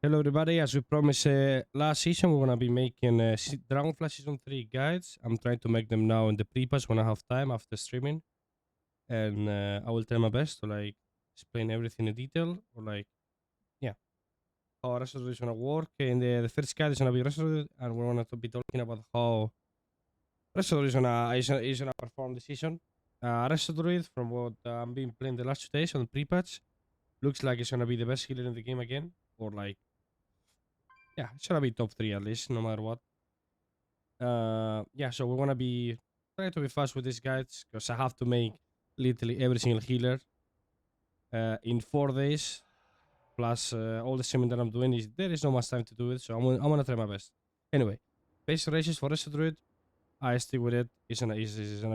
Hello everybody, as we promised last season, we're gonna be making Dragonflight Season 3 guides. I'm trying to make them now in the pre-patch when I have time after streaming. And I will try my best to like explain everything in detail or like, yeah, how Resto is gonna work. In the first guide is gonna be Resto and we're gonna be talking about how Resto is gonna perform the season. Resto Druid, from what I'm been playing the last 2 days on the pre-patch, looks like it's gonna be the best healer in the game again. Or like, yeah, it's gonna be top 3 at least, no matter what. Yeah, so we want to be trying to be fast with these guides because I have to make literally every single healer in 4 days. Plus all the streaming that I'm doing is there is no much time to do it, so I'm gonna try my best. Anyway, base races for Resto Druid, I stick with it. It's gonna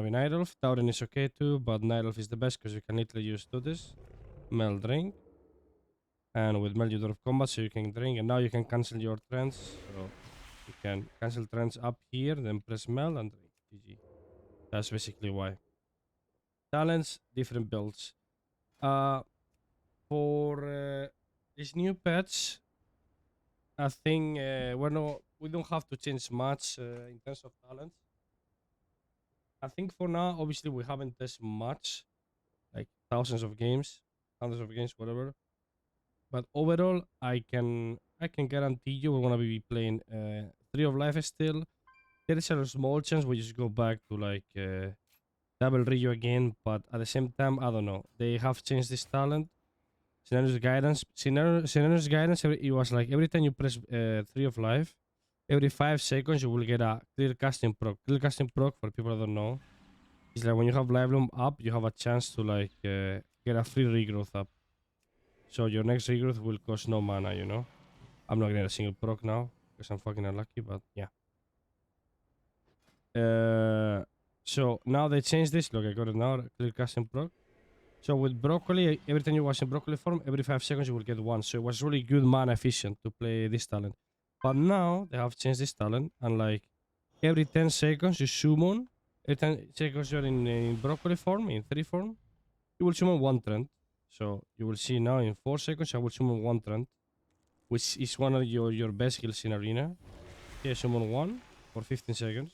be Night Elf. Tauren is okay too, but Night Elf is the best because you can literally use to this Mel Drink, and with Mel you don't have combat, so you can drink, and now you can cancel your trends. So you can cancel trends up here, then press Mel and drink. GG. That's basically why. Talents, different builds. Uh, for these new pets, I think we don't have to change much in terms of talents. I think for now, obviously, we haven't tested much, like thousands of games, hundreds of games, whatever. But overall, I can guarantee you we're gonna be playing 3 of life still. There is a small chance we just go back to like double Rio again, but at the same time, I don't know. They have changed this talent. Scenario's guidance. It was like every time you press 3 of life, every 5 seconds you will get a clear casting proc. Clear casting proc, for people that don't know, is like when you have live bloom up, you have a chance to like get a free regrowth up. So your next regrowth will cost no mana. I'm not getting a single proc now because I'm fucking unlucky. But yeah. So now they changed this. Look, I got it now. Clear casting proc. So with broccoli, every time you was in broccoli form, every 5 seconds you will get one. So it was really good mana efficient to play this talent. But now they have changed this talent, and like every 10 seconds you summon. Every 10 seconds you're in broccoli form, in 3 form, you will summon one trend. So you will see now in 4 seconds I will summon one trend, which is one of your best heals in arena. Okay, summon one for 15 seconds.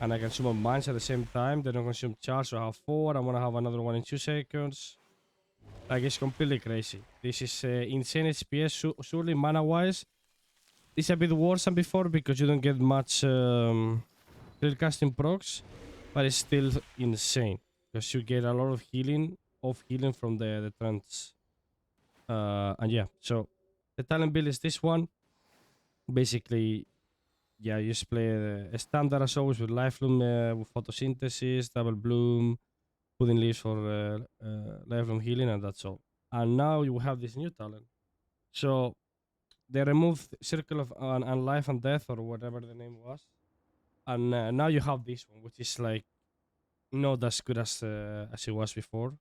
And I can summon mines at the same time. They don't consume charge, so I have 4. I'm gonna have another one in 2 seconds. Like, it's completely crazy. This is insane HPS. Surely, mana-wise, it's a bit worse than before because you don't get much clear casting procs, but it's still insane because you get a lot of healing, from the trends. And yeah, so the talent build is this one. Basically, yeah, you just play a standard as always with life bloom, with photosynthesis, double bloom, pudding leaves for life bloom healing, and that's all. And now you have this new talent. So they removed Circle of and Life and Death or whatever the name was, and now you have this one, which is like not as good as it was before.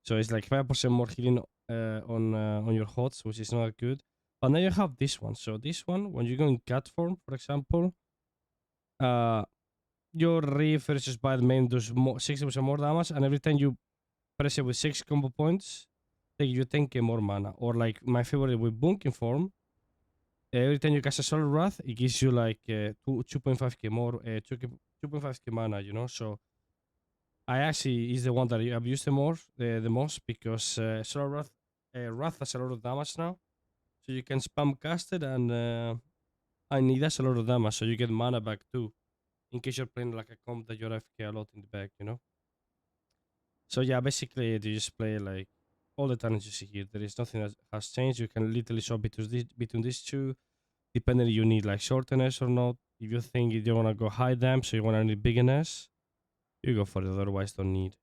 So it's like 5% more healing on your HOTS, which is not good. But now you have this one. So this one, when you go in cat form, for example, your Reef versus Bite main does 60% more damage, and every time you press it with 6 combo points, they give you 10k more mana. Or like my favorite with Bunking form, every time you cast a Solar Wrath, it gives you like 2.5k more, 2.5k mana, So I actually is the one that I've used the most because Solar Wrath has a lot of damage now. So you can spam cast it and it does a lot of damage, so you get mana back too. In case you're playing like a comp that you're AFK a lot in the back, So yeah, basically you just play like all the talents you see here. There is nothing that has changed. You can literally swap between these two, depending if you need like shortness or not. If you think you want to go high damp, so you want to need bigness, you go for it. Otherwise, don't need.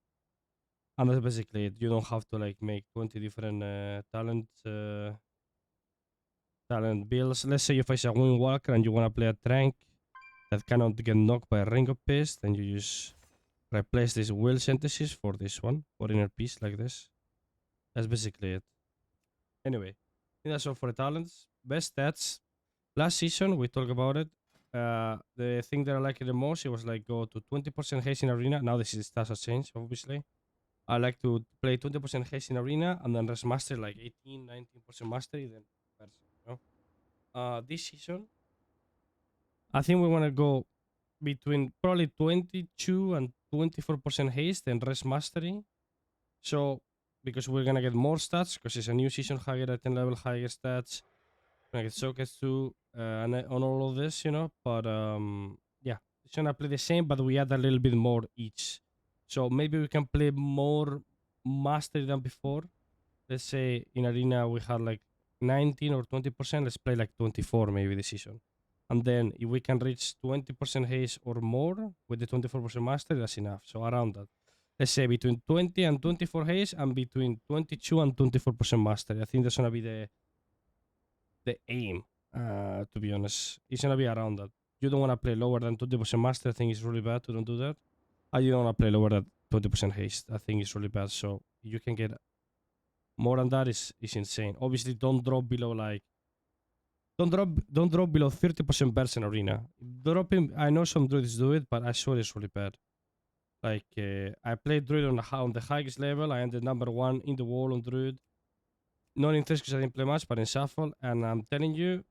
And that's basically it. You don't have to like make 20 different talent builds. Let's say you face a Windwalker and you want to play a Trank that cannot get knocked by a Ring of Peace, then you just replace this Will Synthesis for this one, for Inner Peace like this. That's basically it. Anyway, I think that's all for the talents. Best stats. Last season, we talked about it. The thing that I liked the most, it was like go to 20% haste in arena. Now this is stats has changed, obviously. I like to play 20% haste in arena and then rest master like 18, 19% mastery, then Berserk, you know? This season, I think we want to go between probably 22 and 24% haste and rest mastery. So, because we're gonna get more stats, because it's a new season, higher at 10 level, higher stats. We're gonna get sockets too, and on all of this, you know. But yeah, it's gonna play the same, but we add a little bit more each. So maybe we can play more mastery than before. Let's say in arena we had like 19 or 20%. Let's play like 24 maybe this season. And then if we can reach 20% haste or more with the 24% mastery, that's enough. So around that. Let's say between 20 and 24 haste and between 22 and 24% mastery. I think that's gonna be the aim. To be honest, it's gonna be around that. You don't want to play lower than 20% master. I think it's really bad to don't do that. You don't want to play lower than 20% haste. I think it's really bad. So you can get more than that is insane. Obviously, don't drop below like don't drop below 30% burst in arena. Dropping, I know some druids do it, but I swear it's really bad. Like I played druid on the highest level. I ended number 1 in the world on druid. Not in this because I didn't play much, but in shuffle. And I'm telling you,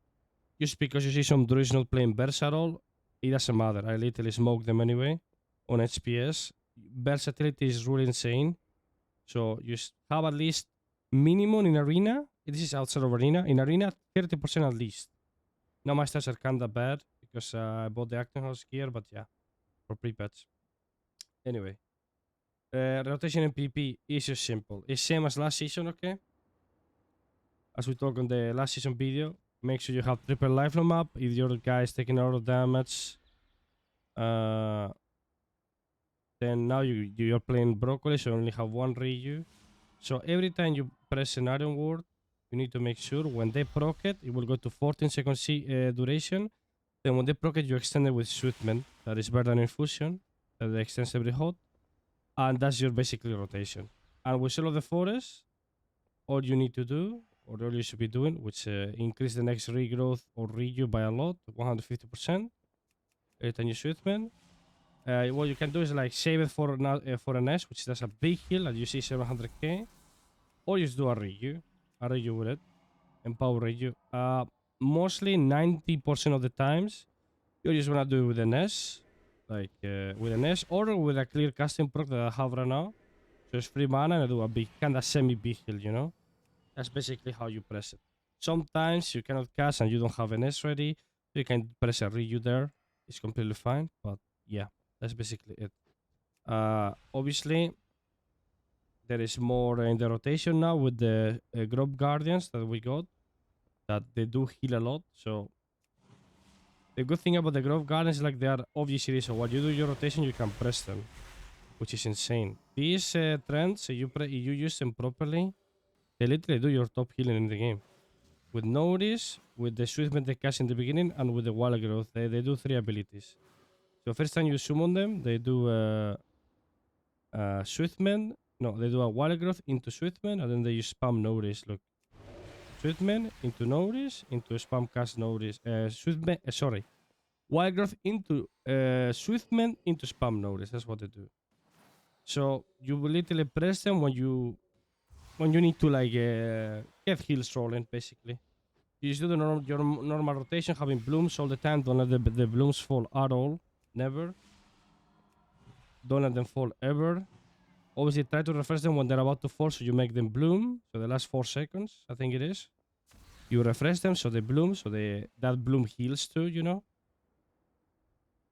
just because you see some druids not playing burst at all, it doesn't matter. I literally smoke them anyway on HPS. Versatility is really insane. So you have at least minimum in arena. This is outside of arena. In arena, 30% at least. Now my stats are kinda bad because I bought the Acting House gear, but yeah, for pre-patch. Anyway, rotation in PP is just simple. It's same as last season, okay? As we talked on the last season video, make sure you have triple lifeline map. If your guy is taking a lot of damage, then now you're playing broccoli, so you only have one Ryu. So every time you press Scenario Word, you need to make sure when they proc it will go to 14 seconds duration. Then when they proc it, you extend it with Swiftment. That is better than Infusion. That extends every hot. And that's your basically rotation. And with Soul of the Forest, all you need to do, or all you should be doing, which increase the next regrowth or Ryu by a lot, 150%. Every time you Swiftment. What you can do is like save it for an S, which does a big heal, and you see 700k. Or just do a Ryu with it, empower Ryu. Mostly 90% of the times, you just wanna do it with an S, like with an S, or with a clear casting proc that I have right now. So it's free mana and I do a big, kinda semi-big heal, you know? That's basically how you press it. Sometimes you cannot cast and you don't have an S ready, you can press a Ryu there. It's completely fine, but yeah, that's basically it. Obviously, there is more in the rotation now with the Grove Guardians that we got, that they do heal a lot. So the good thing about the Grove Guardians is like they are obviously, so while you do your rotation, you can press them, which is insane. These trends, you use them properly, they literally do your top healing in the game. With Notice, with the Swiftment they cast in the beginning, and with the Wild Growth, they do 3 abilities. So first time you summon them, they do Swiftment. No, they do a Wild Growth into Swiftment, and then they use spam Notice. Look, Swiftment into Notice, into spam cast Notice. Swiftment, sorry, Wild Growth into Swiftment into spam Notice. That's what they do. So you will literally press them when you need to like get heals rolling, basically. You just do your normal rotation, having blooms all the time. Don't let the blooms fall at all. Never. Don't let them fall ever. Obviously, try to refresh them when they're about to fall, so you make them bloom. So the last 4 seconds, I think it is. You refresh them, so they bloom, so that bloom heals too, you know.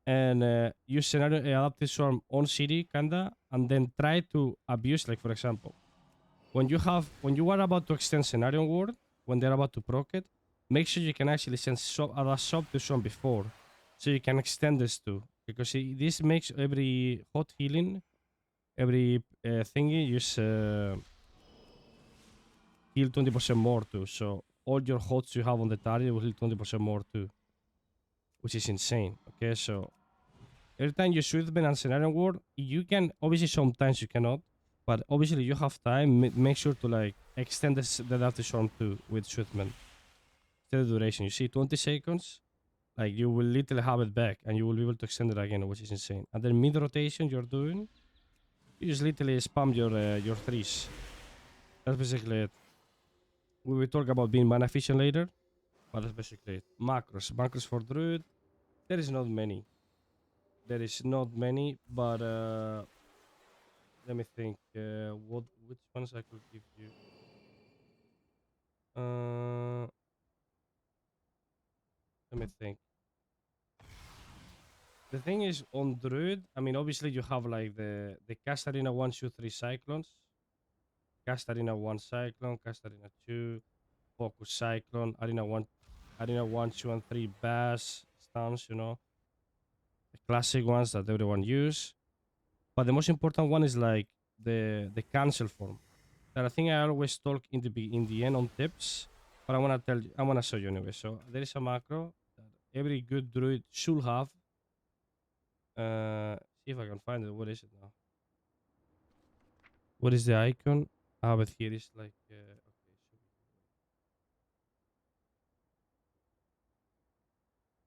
And use Scenario Adaptive Swarm on city, kinda, and then try to abuse, like for example, when you are about to extend Scenario Ward, when they're about to proc it, make sure you can actually send a sub to Swarm before, so you can extend this too, because this makes every hot healing, every thingy use heal 20% more too. So all your hots you have on the target will heal 20% more too, which is insane. Okay, so every time you Swiftman and Scenario Ward, you can, obviously sometimes you cannot, but obviously you have time, make sure to like extend the Adaptive Swarm too with Swiftman. Extend the duration. You see 20 seconds, like you will literally have it back and you will be able to extend it again, which is insane. And then mid rotation you're doing, You just literally spam your threes. That's basically it. We will talk about being mana efficient later, but that's basically it. Macros. Macros for Druid. There is not many. There is not many, but let me think. Which ones I could give you? Let me think. The thing is on Druid, I mean, obviously you have like the Cast Arena 1, 2, 3 Cyclones, Cast Arena 1 Cyclone, Cast Arena 2, Focus Cyclone, Arena 1, 2, and 3 Bass stuns, you know, the classic ones that everyone use. But the most important one is like the cancel form. That I think I always talk in the end on tips, but I wanna show you anyway. So there is a macro that every good druid should have. See if I can find it. What is it now? What is the icon? Ah, but here is like okay, should be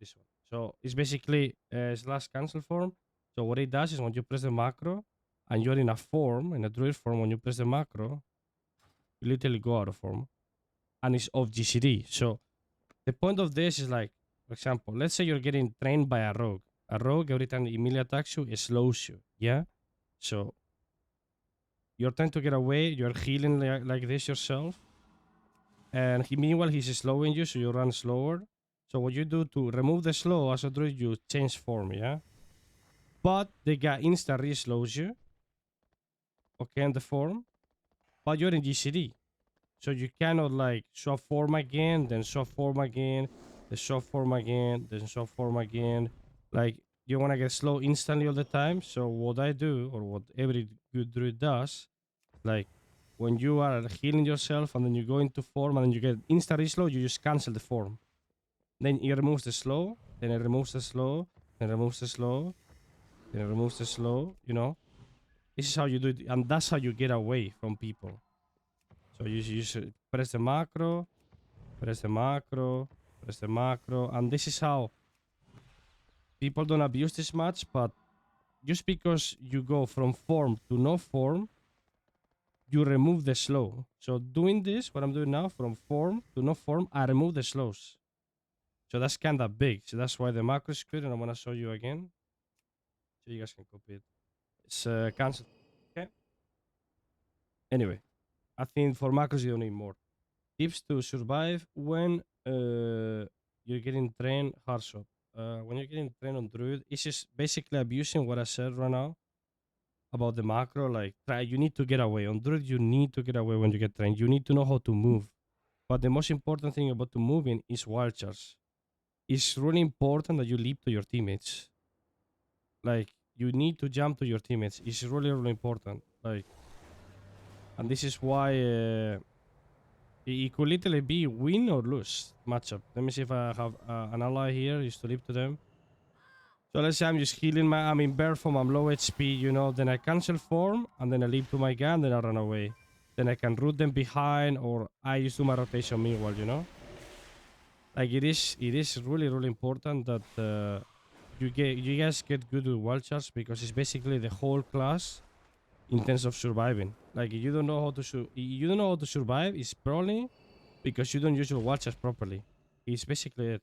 this one. So it's basically slash cancel form. So what it does is when you press the macro and you're in a form, in a druid form, when you press the macro, you literally go out of form, and it's off GCD. So the point of this is like, for example, let's say you're getting trained by a rogue. A rogue, every time it melee attacks you, it slows you. Yeah? So you're trying to get away, you're healing like this yourself. And meanwhile, he's slowing you, so you run slower. So what you do to remove the slow as a druid, you change form, yeah? But the guy insta re-slows you, okay, in the form. But you're in GCD. So you cannot like swap form again, then swap form again, then swap form again, then swap form again. Like you wanna get slow instantly all the time. So what I do, or what every good druid does, like when you are healing yourself and then you go into form and then you get insta slow, you just cancel the form. Then it removes the slow, then it removes the slow, then it removes the slow, then it removes the slow, you know? This is how you do it, and that's how you get away from people. So you should press the macro, press the macro, press the macro, and this is how people don't abuse this much, but just because you go from form to no form, you remove the slow. So doing this, what I'm doing now, from form to no form, I remove the slows. So that's kind of big. So that's why the macro is good, and I'm gonna show you again, so you guys can copy it. It's cancel. Okay. Anyway, I think for macros you don't need more. Tips to survive when you're getting trained hard shot. When you're getting trained on Druid, it's just basically abusing what I said right now about the macro. Like, you need to get away. On Druid, you need to get away when you get trained. You need to know how to move. But the most important thing about the moving is wild charge. It's really important that you leap to your teammates. Like, you need to jump to your teammates. It's really, really important. Like, and this is why it could literally be win or lose matchup. Let me see if I have an ally here just to leap to them. So let's say I'm just healing I'm in bear form, I'm low HP, you know, then I cancel form, and then I leap to my gun, then I run away. Then I can root them behind, or I just do my rotation meanwhile, you know? Like it is really, really important that you guys get good with wild charge, because it's basically the whole class in terms of surviving. Like if you don't know how to survive, it's probably because you don't use your wild charge properly. It's basically it.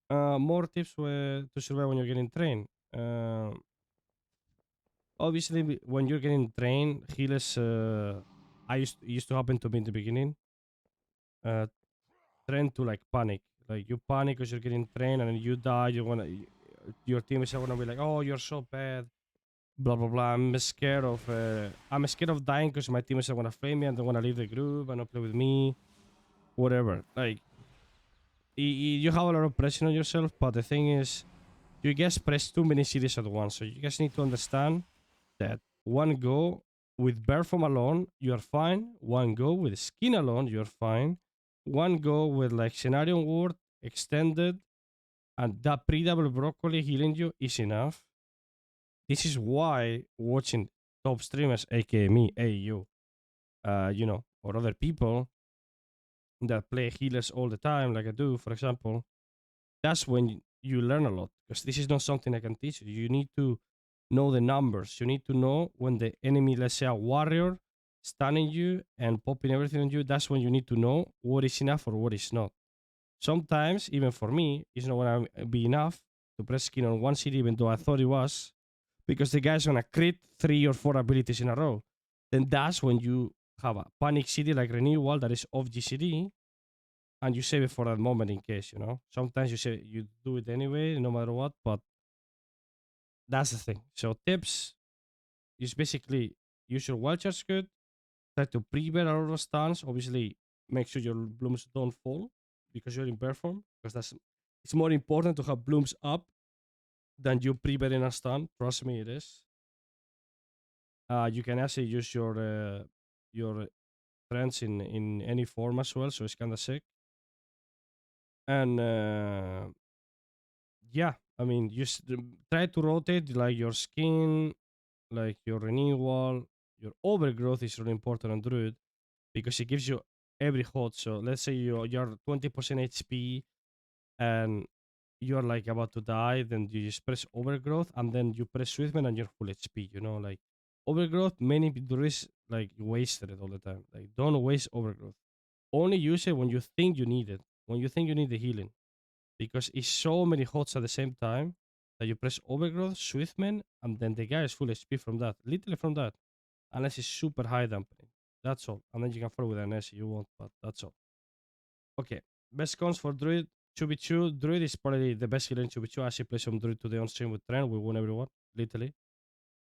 More tips to survive when you're getting trained. Obviously, when you're getting trained, healers. Used to happen to me in the beginning. Train to like panic. Like you panic because you're getting trained, and then you die. Your teammates are gonna be like, "Oh, you're so bad." Blah blah blah. I'm scared of dying because my teammates are gonna flame me and they wanna leave the group and not play with me. Whatever. Like you have a lot of pressure on yourself, but the thing is, you guys press too many cities at once. So you guys need to understand that one go with Bear Form alone, you're fine. One go with Skin alone, you're fine. One go with like Scenario Ward, Extended, and that pre-double Broccoli healing you is enough. This is why watching top streamers, aka me, AU, you know, or other people that play healers all the time, like I do, for example, that's when you learn a lot, because this is not something I can teach you. You need to know the numbers. You need to know when the enemy, let's say a warrior, stunning you and popping everything on you. That's when you need to know what is enough or what is not. Sometimes, even for me, it's not gonna be enough to press skin on one CD, even though I thought it was, because the guy's gonna crit 3 or 4 abilities in a row. Then that's when you have a panic CD like renewal that is off GCD, and you save it for that moment in case, you know. Sometimes you do it anyway, no matter what, but that's the thing. So tips is basically use your wild charge good, try to prepare a lot of stuns. Obviously, make sure your blooms don't fall because you're in bear form, because it's more important to have blooms up than you prepare in a stun. Trust me, it is. You can actually use your trends in any form as well, so it's kind of sick. And yeah, I mean, try to rotate like your skin, like your renewal, your overgrowth is really important on Druid because it gives you every hot. So let's say you're 20% HP and you're like about to die, then you just press overgrowth and then you press Swiftman and you're full HP. You know, like overgrowth, many Druids like wasted it all the time. Like don't waste overgrowth. Only use it when you think you need it. When you think you need the healing, because it's so many hots at the same time that you press overgrowth, Swiftman, and then the guy is full HP from that, literally from that, unless it's super high dampening. That's all. And then you can follow with an S if you want, but that's all. Okay, best cons for Druid, 2v2. Druid is probably the best healer in 2v2. I actually play some Druid today on stream with Trent. We won everyone, literally.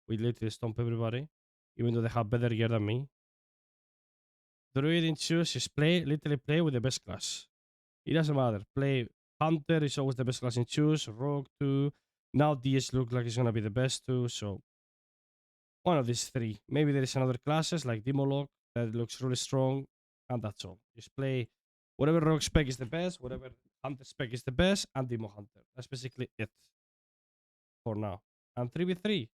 We literally stomp everybody, even though they have better gear than me. Druid in 2 is literally play with the best class. It doesn't matter. Play Hunter is always the best class in choose. Rogue too. Now DS look like it's gonna be the best too. So one of these three. Maybe there is another classes like Demolog that looks really strong, and that's all. Just play whatever Rogue spec is the best, whatever Hunter spec is the best, and Demo Hunter. That's basically it for now. And 3v3.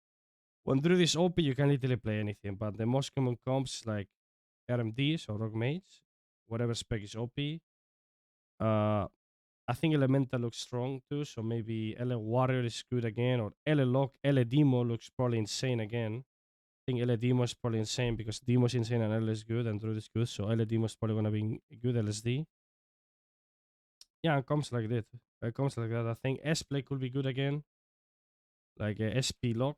When Druid is OP, you can literally play anything, but the most common comps like RMD, so Rogue Mage, whatever spec is OP. I think Elemental looks strong too, so maybe LA Warrior is good again, or LA Lock, LA Demo looks probably insane again. I think LA Demo is probably insane because Demo is insane and LA is good and Druid is good, so LA Demo is probably gonna be good LSD. Yeah, it comes like that. It comes like that. I think S play could be good again, like SP Lock,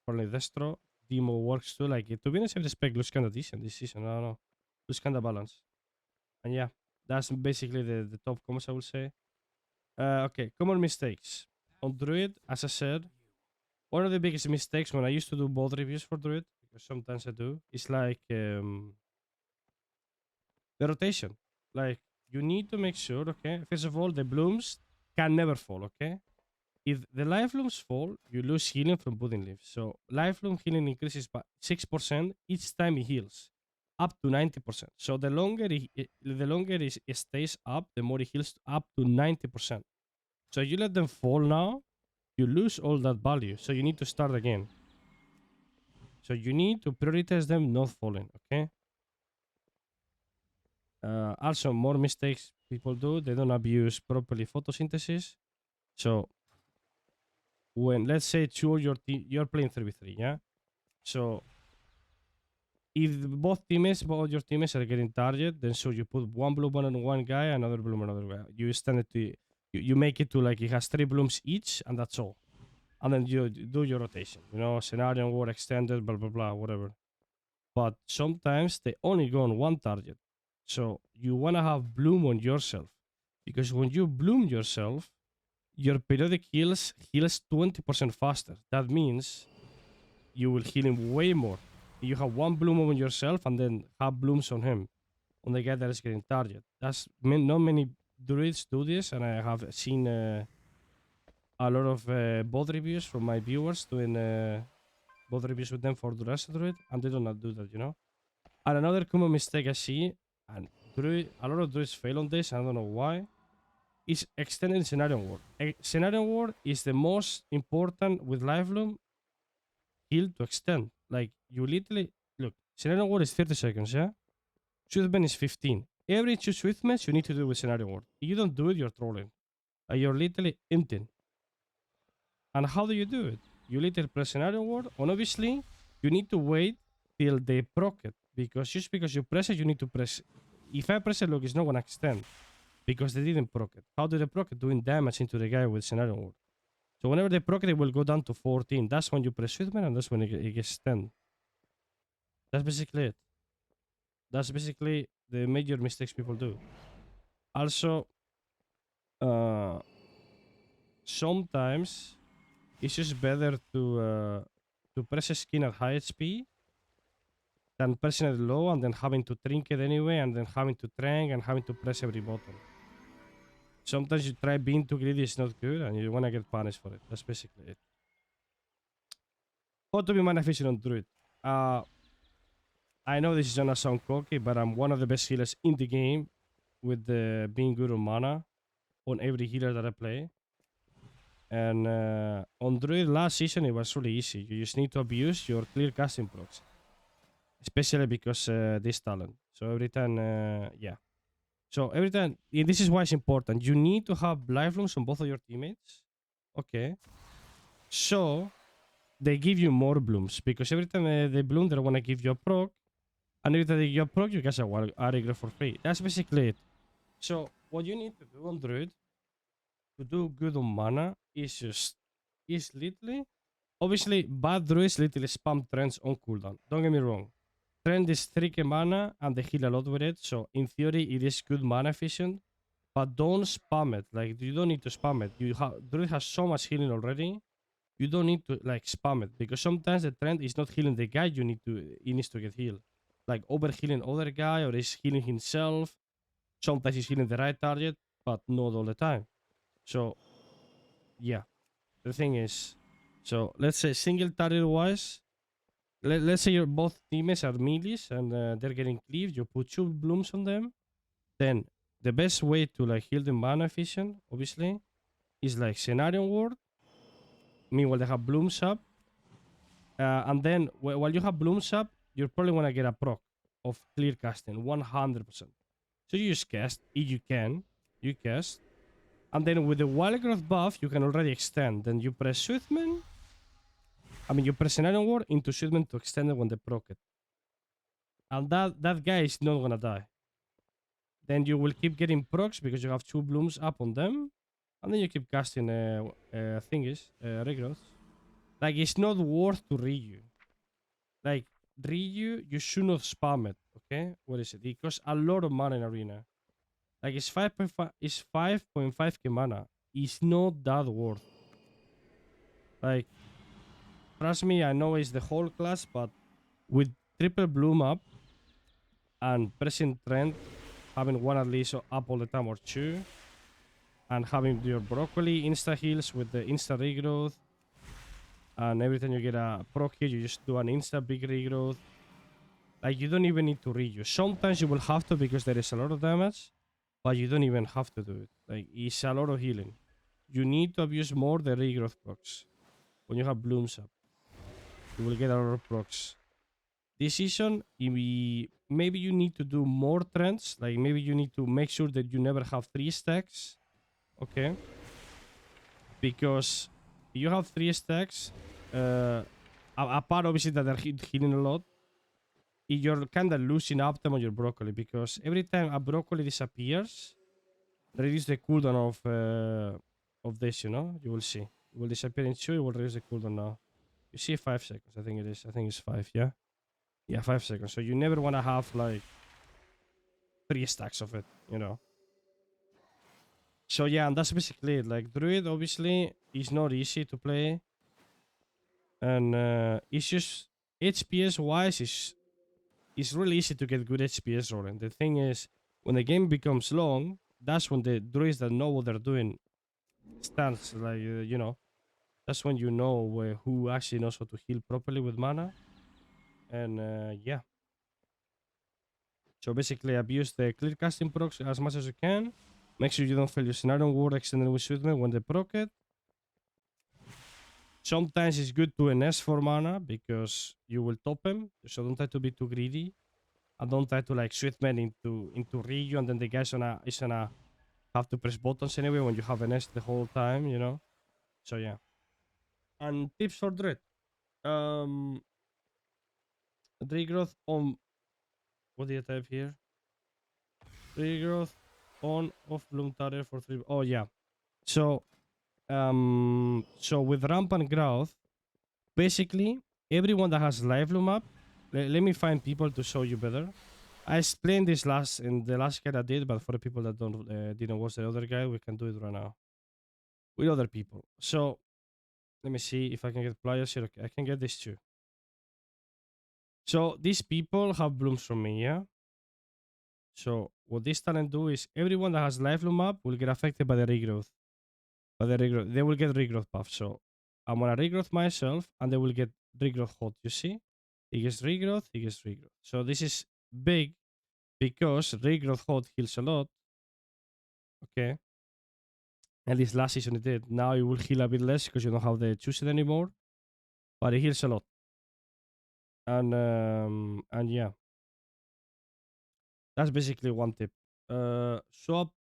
probably Destro. Demo works too. Like to be honest, the spec looks kind of decent this season. I don't know, looks kind of balanced. And yeah, that's basically the top comments I would say. Okay, common mistakes. On Druid, as I said, one of the biggest mistakes when I used to do both reviews for Druid, because sometimes I do, is like the rotation. Like, you need to make sure, okay, first of all, the blooms can never fall, okay? If the life blooms fall, you lose healing from pudding leaves. So, life bloom healing increases by 6% each time it heals, up to 90%. So, the longer it stays up, the more it heals up to 90%. So you let them fall now, you lose all that value. So you need to start again. So you need to prioritize them not falling, okay? Also, more mistakes people do, they don't abuse properly photosynthesis. So when, let's say, you're playing 3v3, yeah? So if both your teammates are getting target, then so you put one bloom on one guy, another bloom on another guy. You extend it to, you make it to like it has 3 blooms each, and that's all. And then you do your rotation, you know, scenario war extended, blah blah blah, whatever. But sometimes they only go on one target, so you want to have bloom on yourself, because when you bloom yourself, your periodic heals 20% faster. That means you will heal him way more. You have one bloom on yourself and then have blooms on him, on the guy that is getting target. Not many druids do this, and I have seen a lot of bot reviews from my viewers doing bot reviews with them for the rest of Druid, and they do not do that, you know? And another common mistake I see, and a lot of Druids fail on this, I don't know why, is extending Scenario War. Scenario War is the most important with Life Bloom heal to extend. Like, you literally, look, Scenario War is 30 seconds, yeah? Swiftman is 15. Every 2 Swiftmans you need to do with Scenario War. If you don't do it, you're trolling. You're literally emptying. And how do you do it? you later press scenario word, and obviously you need to wait till they proc it, because just because you press it, you need to press. If I press it, look, it's not gonna extend because they didn't proc it. How did they proc it? Doing damage into the guy with scenario word. So whenever they proc it, it will go down to 14. That's when you press Swiftman, and that's when it gets 10. That's basically it. That's basically the major mistakes people do. Also, sometimes it's just better to press a skin at high HP than pressing it low and then having to trinket anyway and then having to trank and having to press every button. Sometimes you try being too greedy, it's not good, and you wanna get punished for it. That's basically it. How to be mana efficient on Druid? I know this is gonna sound cocky, but I'm one of the best healers in the game with being good on mana on every healer that I play. And on Druid last season, it was really easy. You just need to abuse your clear casting procs, especially because this talent. So every time, yeah. So every time, this is why it's important. You need to have lifelines on both of your teammates. Okay. So they give you more blooms, because every time they bloom, they want to give you a proc. And every time they give you a proc, you get a Regrowth for free. That's basically it. So what you need to do on Druid to do good on mana is literally, obviously bad Druids literally spam trends on cooldown. Don't get me wrong. Trend is 3k mana and they heal a lot with it, so in theory it is good mana efficient, but don't spam it. Like, you don't need to spam it. Druid has so much healing already. You don't need to like spam it, because sometimes the trend is not healing the guy he needs to get healed. Like over healing other guy, or is healing himself. Sometimes he's healing the right target, but not all the time. So yeah, the thing is, so let's say single target wise, let's say your both teammates are melees and they're getting cleaved. You put 2 blooms on them. Then the best way to like heal them mana efficient, obviously, is like scenario ward. Meanwhile, they have blooms up. And then while you have blooms up, you're probably gonna get a proc of clear casting 100%. So you just cast if you can. You cast. And then with the wild growth buff, you can already extend. Then you press Swiftman. I mean, you press an Iron Ward into Swiftman to extend it when they proc it. And that guy is not gonna die. Then you will keep getting procs because you have 2 blooms up on them. And then you keep casting Regrowth. Like, it's not worth to Ryu. Like, Ryu, you should not spam it, okay? What is it? It costs a lot of mana in Arena. Like, it's 5.5k mana. It's not that worth. Like, trust me, I know it's the whole class, but with triple bloom up and pressing trend, having one at least up all the time or 2, and having your broccoli insta heals with the insta regrowth, and every time you get a proc here, you just do an insta big regrowth. Like, you don't even need to reuse. Sometimes you will have to because there is a lot of damage, but you don't even have to do it. Like, it's a lot of healing. You need to abuse more the regrowth procs. When you have blooms up, you will get a lot of procs. This season, maybe you need to do more trends. Like, maybe you need to make sure that you never have 3 stacks. Okay? Because you have 3 stacks, apart obviously that they're healing a lot, you're kind of losing up them on your broccoli, because every time a broccoli disappears, reduce the cooldown of this, you know? You will see. It will disappear in 2, it will reduce the cooldown now. You see 5 seconds, I think it is. I think it's 5, yeah? Yeah, 5 seconds. So you never want to have, like, 3 stacks of it, you know? So yeah, and that's basically it. Like, Druid, obviously, is not easy to play. And it's just, HPS-wise, it's really easy to get good HPS rolling. The thing is, when the game becomes long, that's when the Druids that know what they're doing stands, like, you know, that's when you know who actually knows how to heal properly with mana. And yeah. So basically, abuse the clear casting procs as much as you can. Make sure you don't fail your scenario ward extended with Swiftman when they proc it. Sometimes it's good to NS for mana because you will top him. So don't try to be too greedy. And don't try to like Swiftman into Ryu, and then the guy's gonna have to press buttons anyway when you have NS the whole time, you know? So yeah. And tips for Dread. Regrowth on. What do you type here? Regrowth on off Lontar for 3. Oh yeah. So with rampant growth, basically everyone that has live loom up. Let me find people to show you better. I explained this in the last guide I did, but for the people that didn't watch the other guide, we can do it right now with other people. So let me see if I can get players here. Okay, I can get this too. So these people have blooms from me, yeah. So what this talent do is everyone that has life loom up will get affected by the regrowth. They will get regrowth buff. So I'm gonna regrowth myself, and they will get regrowth hot. You see, he gets regrowth, he gets regrowth. So this is big because regrowth hot heals a lot. Okay, at least last season it did. Now it will heal a bit less because you don't have the choose it anymore, but it heals a lot. And yeah, that's basically one tip. Swap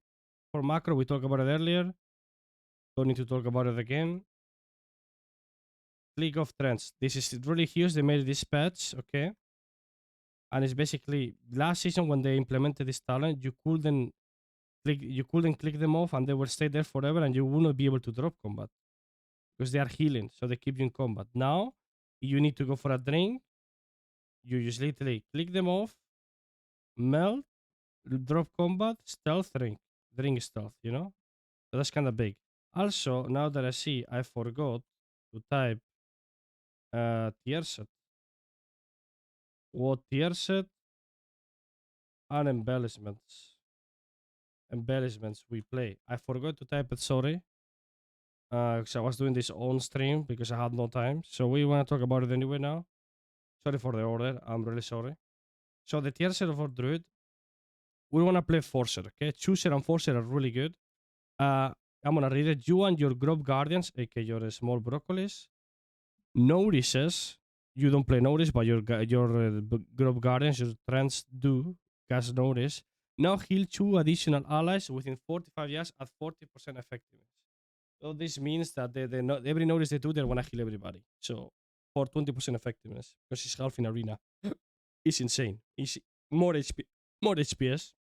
for macro, we talked about it earlier. Don't need to talk about it again. Click of trends. This is really huge. They made this patch, okay? And it's basically last season when they implemented this talent, you couldn't click them off and they will stay there forever and you will not be able to drop combat because they are healing, so they keep you in combat. Now you need to go for a drink. You just literally click them off, melt, drop combat, stealth, drink stealth, you know? So that's kind of big. Also, now that I see, I forgot to type tier set. What tier set and embellishments we play. I forgot to type it, sorry. Because I was doing this on stream because I had no time. So we want to talk about it anyway now. Sorry for the order. I'm really sorry. So the tier set for Druid, we want to play Forcer, okay? Chooser and Forcer are really good. I'm gonna read it. You and your Grove Guardians, aka your small broccolis, notices. You don't play notice, but your Grove Guardians, your trends do cast notice. Now heal 2 additional allies within 45 yards at 40% effectiveness. So this means that every notice they do, they want to heal everybody. So for 20% effectiveness, because it's half in arena. It's insane. It's more HP, more HPS.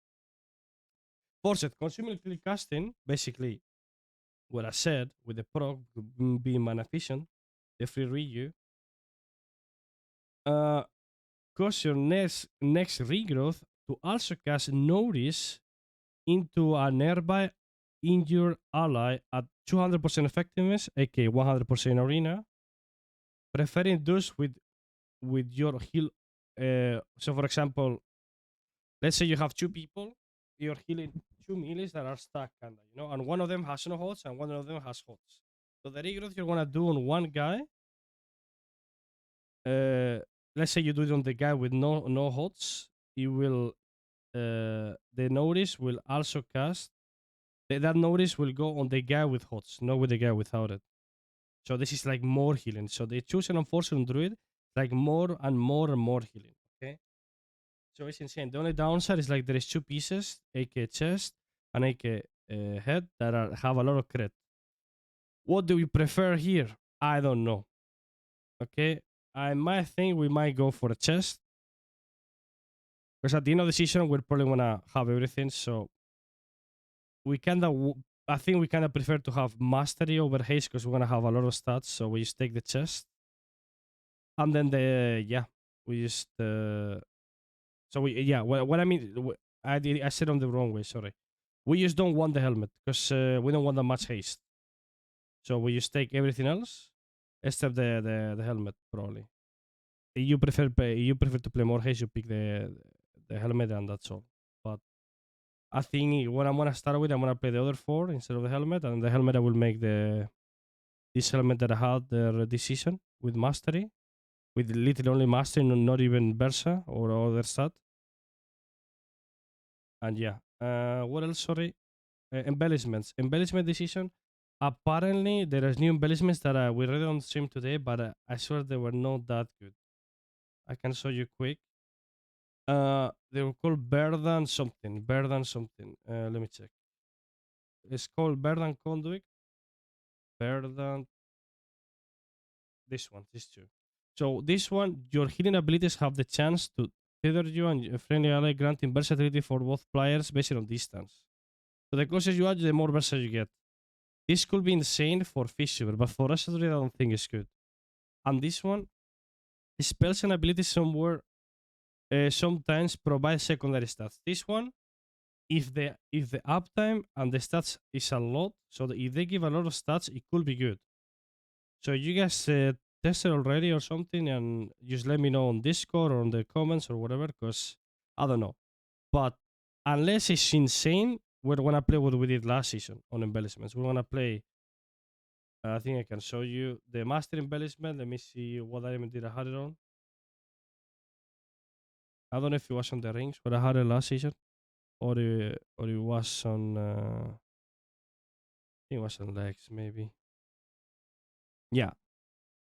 Forced consuming casting, basically what I said with the proc being mana efficient, the free reuse. Cause your next regrowth to also cast notice into a nearby injured ally at 200% effectiveness, aka 100% arena, preferring those with your heal. So, for example, let's say you have two people, you're healing two melees that are stuck, kinda, you know, and one of them has no hots and one of them has hots. So the regrowth you're gonna do on one guy. Let's say you do it on the guy with no hots, you will the notice will also cast. That notice will go on the guy with hots, not with the guy without it. So this is like more healing. So they choose an unfortunate druid, like more and more and more healing. Okay. So it's insane. The only downside is like there is two pieces, aka chest and aka head, that have a lot of crit. What do we prefer here? I don't know. Okay. I might think we might go for a chest. Because at the end of the season, we're probably gonna have everything. So we I think we kinda prefer to have mastery over haste because we're gonna have a lot of stats. So we just take the chest, and then we just so we what I mean I said on the wrong way. Sorry, we just don't want the helmet because we don't want that much haste. So we just take everything else except the helmet probably. You prefer to play more haste, you pick the helmet and that's all. But I think what I'm gonna start with, I'm gonna play the other four instead of the helmet, and the helmet I will make this helmet that I had this season with mastery, with literally only mastery, not even Versa or other stat. And yeah, what else? Sorry, embellishments. Embellishment this season. Apparently, there is new embellishments that we read on stream today, but I swear they were not that good. I can show you quick. They were called Verdan something. Verdan something. Let me check. It's called Verdan Conduit. Verdan This one, these two. So this one, your healing abilities have the chance to tether you and a friendly ally, granting versatility for both players based on distance. So the closer you are, the more versatile you get. This could be insane for Fissure, but for us, I don't think it's good. And this one, spells and abilities sometimes provide secondary stats. This one, if the uptime and the stats is a lot, so that if they give a lot of stats, it could be good. So you guys tested already or something, and just let me know on Discord or on the comments or whatever, because I don't know. But unless it's insane, we're gonna play what we did last season on embellishments. We're gonna play. I think I can show you the master embellishment. Let me see what item did I had it on. I don't know if it was on the rings, but I had it last season, or it was on. I think it was on legs, maybe. Yeah.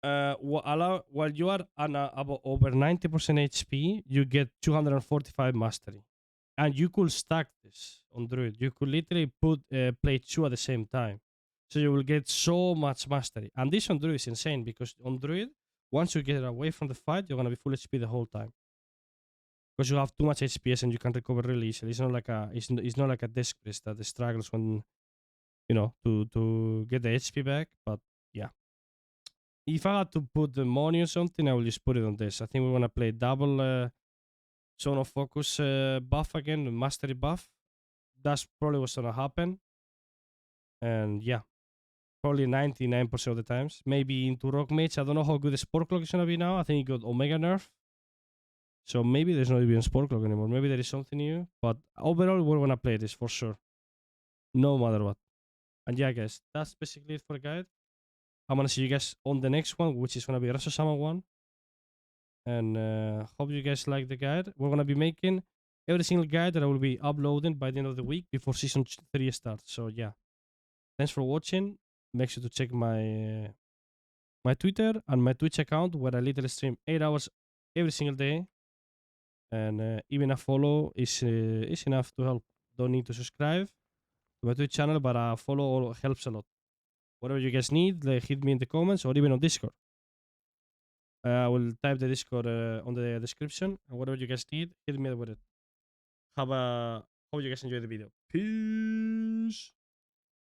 While you are on about over 90% HP, you get 245 mastery, and you could stack this on Druid. You could literally play two at the same time, so you will get so much mastery. And this on Druid is insane because on Druid, once you get away from the fight, you're gonna be full HP the whole time because you have too much HPS and you can recover really easily. It's not like it's not like a desk priest that struggles when to get the HP back. But yeah. If I had to put the money or something, I will just put it on this. I think we're gonna play double zone of focus buff again, the mastery buff. That's probably what's gonna happen. And yeah, probably 99% of the times. Maybe into Rock Mage. I don't know how good the Sport Clock is gonna be now. I think it got Omega nerf. So maybe there's not even Sport Clock anymore. Maybe there is something new. But overall, we're gonna play this for sure. No matter what. And yeah, guys, that's basically it for the guide. I'm gonna see you guys on the next one, which is gonna be Resto Sama 1. And hope you guys like the guide. We're gonna be making every single guide that I will be uploading by the end of the week before season 3 starts. So yeah, thanks for watching. Make sure to check my my Twitter and my Twitch account where I literally stream 8 hours every single day. And even a follow is enough to help. Don't need to subscribe to my Twitch channel, but a follow helps a lot. Whatever you guys need, hit me in the comments or even on Discord. I will type the Discord on the description. And whatever you guys need, hit me with it. Hope you guys enjoyed the video. Peace.